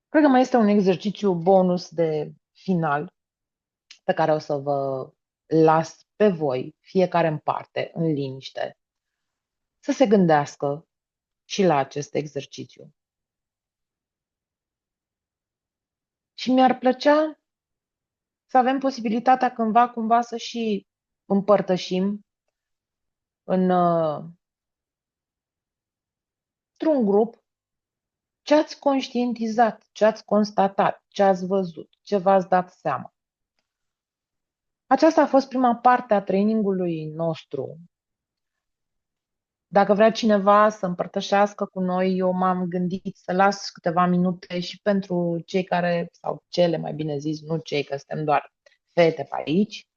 Cred că mai este un exercițiu bonus de final pe care o să vă las pe voi, fiecare în parte, în liniște, să se gândească și la acest exercițiu. Și mi-ar plăcea să avem posibilitatea cândva, cumva, să și împărtășim într-un grup ce ați conștientizat, ce ați constatat, ce ați văzut, ce v-ați dat seama. Aceasta a fost prima parte a trainingului nostru. Dacă vrea cineva să împărtășească cu noi, eu m-am gândit să las câteva minute și pentru cei care, sau cele mai bine zis, nu cei, că suntem doar fete pe aici.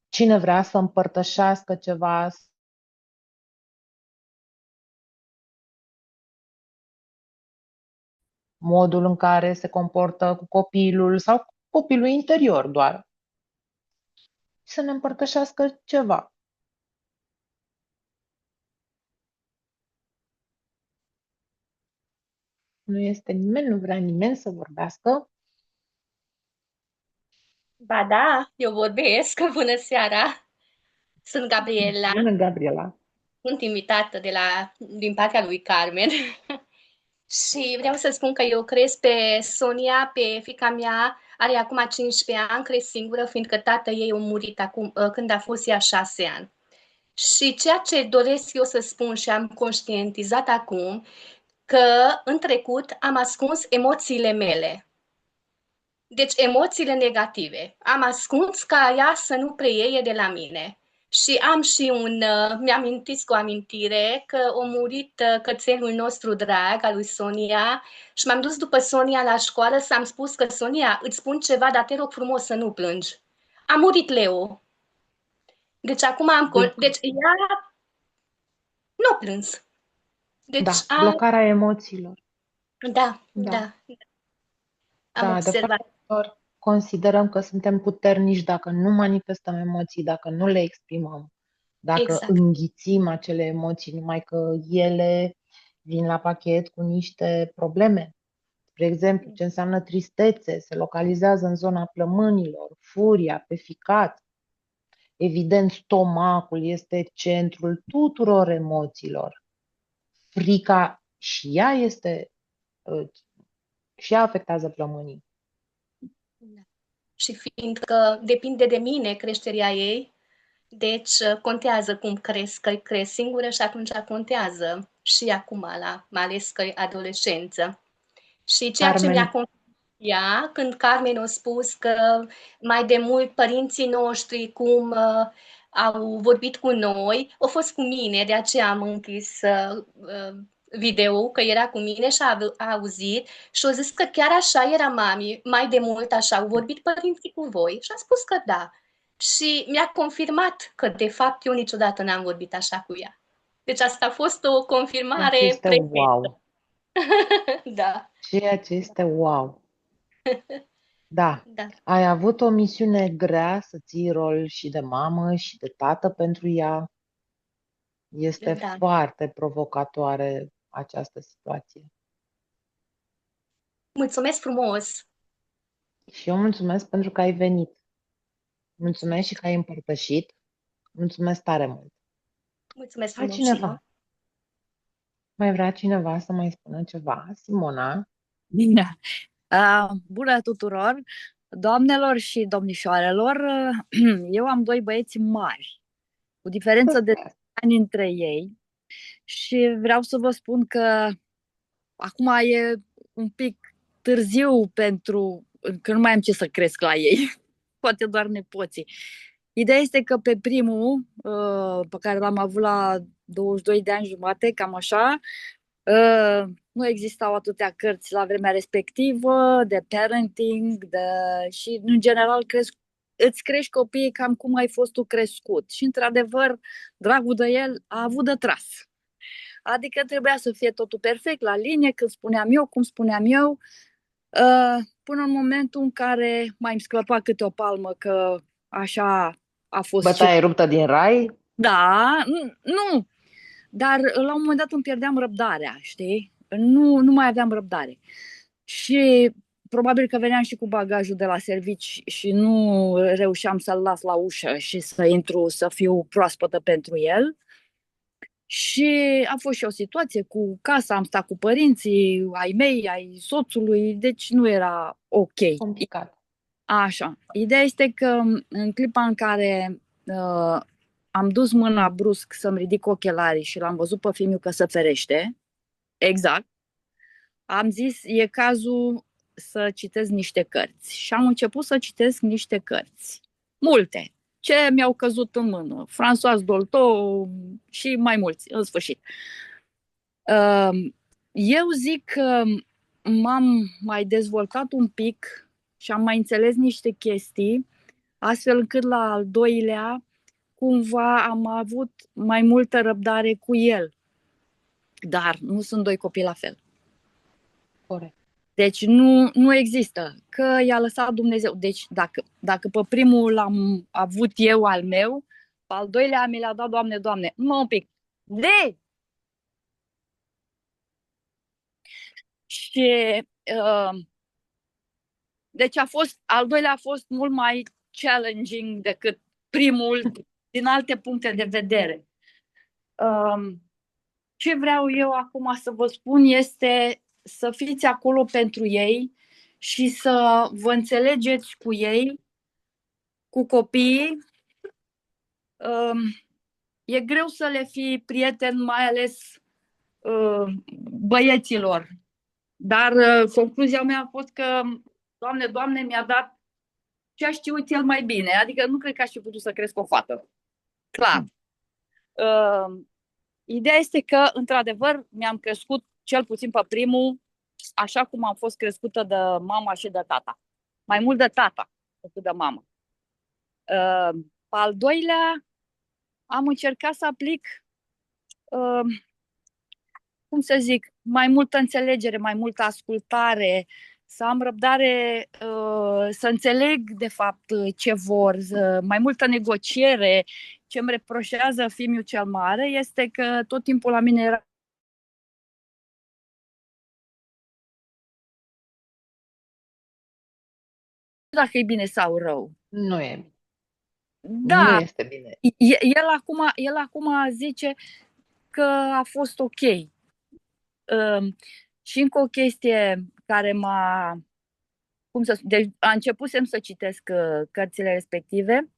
Cine vrea să împărtășească ceva, modul în care se comportă cu copilul sau cu copilul interior doar, să ne împărtășească ceva. Nu este nimeni, nu vrea nimeni să vorbească. Ba da, eu vorbesc. Bună seara! Sunt Gabriela, Bună, Gabriela. sunt invitată din partea lui Carmen și vreau să spun că eu cresc pe Sonia, pe fiica mea, are acum 15 ani, cresc singură, fiindcă tatăl ei a murit acum, când a fost ea 6 ani. Și ceea ce doresc eu să spun și am conștientizat acum, că în trecut am ascuns emoțiile mele. Deci emoțiile negative. Am ascuns ca ea să nu preie de la mine. Și am și mi-am amintit cu o amintire că a murit cățelul nostru drag, al lui Sonia, și m-am dus după Sonia la școală să am spus că Sonia, îți spun ceva, dar te rog frumos să nu plângi. A murit Leo. Deci acum Deci ea nu a plâns. Deci Da, blocarea emoțiilor. Da, Da. da, am Da, de observat. foarte multe ori considerăm că suntem puternici dacă nu manifestăm emoții, dacă nu le exprimăm, dacă Exact. înghițim acele emoții, numai că ele vin la pachet cu niște probleme. Spre exemplu, ce înseamnă tristețe, se localizează în zona plămânilor, furia, pe ficat. Evident, stomacul este centrul tuturor emoțiilor. Frica și ea și ea afectează plămânii. Și fiindcă depinde de mine creșterea ei, deci contează cum cresc, că cresc singură și atunci contează și acum, mai ales că e adolescență. Și ceea ce mi-a Carmen, ea, când Carmen a spus că mai de mult părinții noștri cum au vorbit cu noi, au fost cu mine, de aceea am închis video, că era cu mine și a auzit și a zis că chiar așa era mami, mai de mult așa, au vorbit părinții cu voi și a spus că da. Și mi-a confirmat că de fapt eu niciodată n-am vorbit așa cu ea. Deci asta a fost o ceea ce confirmare este prezentă. wow. Da, Ceea ce este wow. Da, da. ai avut o misiune grea să ții rol și de mamă și de tată pentru ea. Este Da. foarte provocatoare această situație. Mulțumesc frumos! Și eu mulțumesc pentru că ai venit. Mulțumesc și că ai împărtășit. Mulțumesc tare mult. Mulțumesc frumos și eu. Altcineva? Mai vrea cineva să mai spună ceva? Simona? Bine. Bună tuturor, doamnelor și domnișoarelor. Eu am doi băieți mari, cu diferență de ani între ei și vreau să vă spun că acum e un pic târziu că nu mai am ce să cresc la ei, poate doar nepoții. Ideea este că pe primul, pe care l-am avut la 22 de ani jumate, cam așa, nu existau atâtea cărți la vremea respectivă de parenting și în general îți crești copiii cam cum ai fost tu crescut și într-adevăr dragul de el a avut de tras. Adică trebuia să fie totul perfect, la linie, când spuneam eu, cum spuneam eu, până în momentul în care mai îmi sclăpa câte o palmă că așa a fost. Bătaie ruptă din rai? Da, nu, dar la un moment dat îmi pierdeam răbdarea, știi? Nu mai aveam răbdare. Și probabil că veneam și cu bagajul de la servici și nu reușeam să-l las la ușă și să intru, să fiu proaspătă pentru el. Și a fost și o situație cu casa, am stat cu părinții ai mei, ai soțului, deci nu era ok. Complicat. Așa. Ideea este că în clipa în care am dus mâna brusc să-mi ridic ochelarii și l-am văzut pe fiul că se ferește, exact, am zis, e cazul să citesc niște cărți. Și am început să citesc niște cărți. Multe. Ce mi-au căzut în mână. François Dolto și mai mulți, în sfârșit. Eu zic că m-am mai dezvoltat un pic și am mai înțeles niște chestii, astfel încât la al doilea cumva am avut mai multă răbdare cu el. Dar nu sunt doi copii la fel. Corect. Deci nu există, că i-a lăsat Dumnezeu. Deci dacă pe primul l-am avut eu al meu, pe al doilea mi l-a dat Doamne, numai un pic. Și Deci al doilea a fost mult mai challenging decât primul din alte puncte de vedere. Ce vreau eu acum să vă spun este să fiți acolo pentru ei și să vă înțelegeți cu ei, cu copiii. E greu să le fii prieten, mai ales băieților. Dar concluzia mea a fost că, Doamne, mi-a dat ce a știut el mai bine. Adică nu cred că aș fi putut să cresc o fată. Clar. Ideea este că, într-adevăr, mi-am crescut cel puțin pe primul, așa cum am fost crescută de mama și de tata. Mai mult de tata decât de mamă. Pe al doilea, am încercat să aplic, cum să zic, mai multă înțelegere, mai multă ascultare, să am răbdare, să înțeleg de fapt ce vor, mai multă negociere. Ce îmi reproșează fiul cel mare este că tot timpul la mine era dacă e bine sau rău. Nu e. Nu Da, este bine. el acum zice că a fost ok. Și încă o chestie care deci începusem să citesc cărțile respective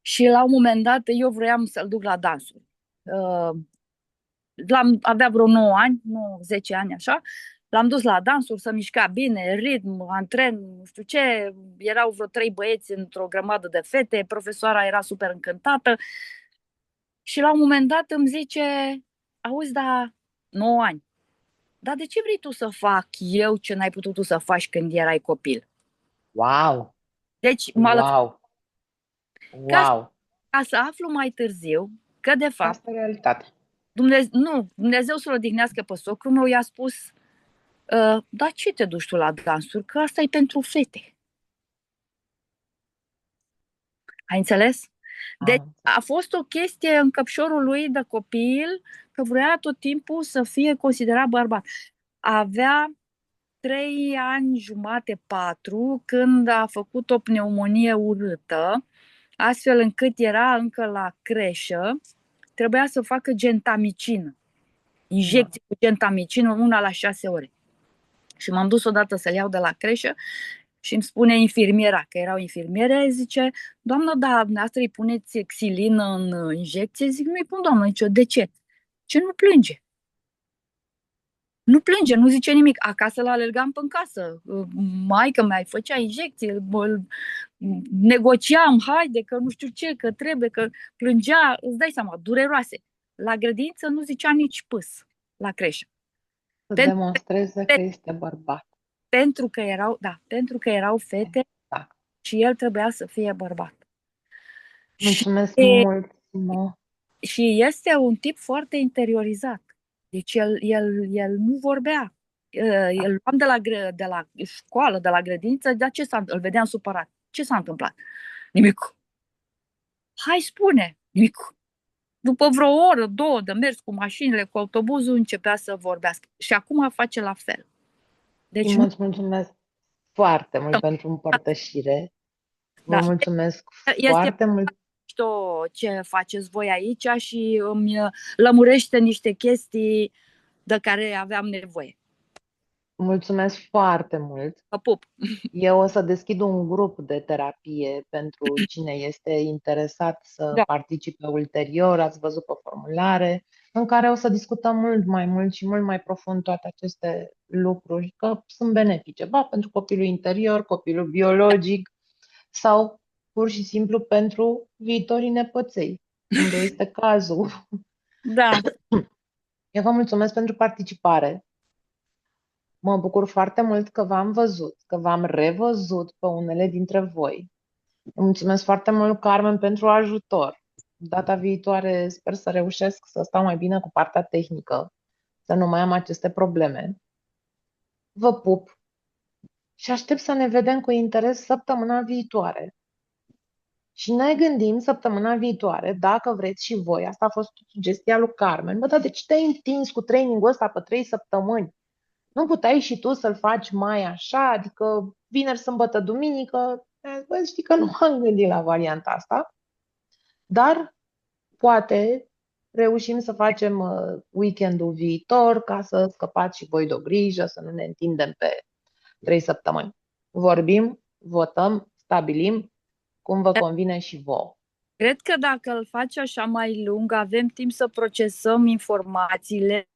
și la un moment dat eu vroiam să-l duc la dansuri. Avea vreo 9 ani, 10 ani așa, l-am dus la dansuri, să mișca bine, ritm, antren, nu știu ce, erau vreo 3 băieți într-o grămadă de fete, profesoara era super încântată și la un moment dat îmi zice, auzi, 9 ani, dar de ce vrei tu să fac eu ce n-ai putut tu să faci când erai copil? Wow! Deci m-a lăsat Wow! Wow! ca să aflu mai târziu că de fapt Asta e realitatea. Dumnezeu să-l odihnească pe socrul meu, i-a spus, dar ce te duci tu la dansuri? Că asta e pentru fete. Ai înțeles? Deci a fost o chestie în căpșorul lui de copil că vrea tot timpul să fie considerat bărbat. Avea 3 ani jumate, 4, când a făcut o pneumonie urâtă, astfel încât era încă la creșă, trebuia să facă gentamicină. Injecții cu gentamicină, una la 6 ore. Și m-am dus odată să-l iau de la creșă și îmi spune infirmiera, că erau infirmiere, zice, doamnă, dumneavoastră îi puneți xilină în injecție? Zic, nu-i pun, doamnă, nicio. De ce? Ce nu plânge? Nu plânge, nu zice nimic. Acasă l-alergam în casă. Maică mea îi făcea injecții, negociam, haide, că nu știu ce, că trebuie, că plângea, îți dai seama, dureroase. La grădiniță nu zicea nici pâs, la creșă. Să demonstreze că este bărbat. Pentru că erau fete și el trebuia să fie bărbat. Mulțumesc mult, Simo. Și este un tip foarte interiorizat. Deci el nu vorbea. Îl luam de la școală, de la grădiniță, dar îl vedeam supărat. Ce s-a întâmplat? Nimic. Hai, spune. Nimic. După vreo oră, 2 de mers cu mașinile, cu autobuzul, începea să vorbească. Și acum face la fel. Deci mulțumesc foarte mult pentru împărtășire. Vă mulțumesc foarte mult. Ce faceți voi aici și îmi lămurește niște chestii de care aveam nevoie. Mulțumesc foarte mult. Vă pup. Eu o să deschid un grup de terapie pentru cine este interesat să participe ulterior. Ați văzut pe formulare, în care o să discutăm mult mai mult și mult mai profund toate aceste lucruri, că sunt benefice, pentru copilul interior, copilul biologic sau pur și simplu pentru viitorii nepoței, unde este cazul. Da. Eu vă mulțumesc pentru participare. Mă bucur foarte mult că v-am văzut, că v-am revăzut pe unele dintre voi. Îmi mulțumesc foarte mult, Carmen, pentru ajutor. Data viitoare sper să reușesc să stau mai bine cu partea tehnică, să nu mai am aceste probleme. Vă pup și aștept să ne vedem cu interes săptămâna viitoare. Și ne gândim săptămâna viitoare, dacă vreți și voi, asta a fost sugestia lui Carmen, dar de ce te-ai întins cu trainingul ăsta pe 3 săptămâni? Nu puteai și tu să-l faci mai așa, adică vineri, sâmbătă, duminică? Bă, știi că nu m-am gândit la varianta asta, dar poate reușim să facem weekendul viitor ca să scăpați și voi de o grijă, să nu ne întindem pe 3 săptămâni. Vorbim, votăm, stabilim cum vă convine și vouă. Cred că dacă îl faci așa mai lung, avem timp să procesăm informațiile.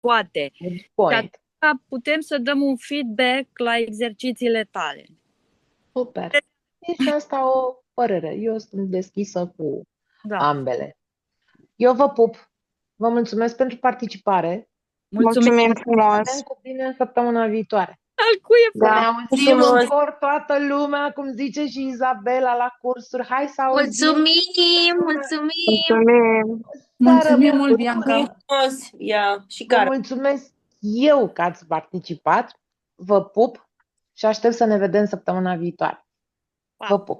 Poate. Good point. Putem să dăm un feedback la exercițiile tale. Super. E și asta o părere. Eu sunt deschisă cu ambele. Eu vă pup. Vă mulțumesc pentru participare. Mulțumim frumos. Ne vedem cu bine săptămâna viitoare. Al cui e Să ne auzim în cor toată lumea, cum zice și Izabela la cursuri. Hai să auzim. Mulțumim! Mulțumim mult, Bianca! Vă mulțumesc eu că ați participat. Vă pup și aștept să ne vedem săptămâna viitoare. Vă pup!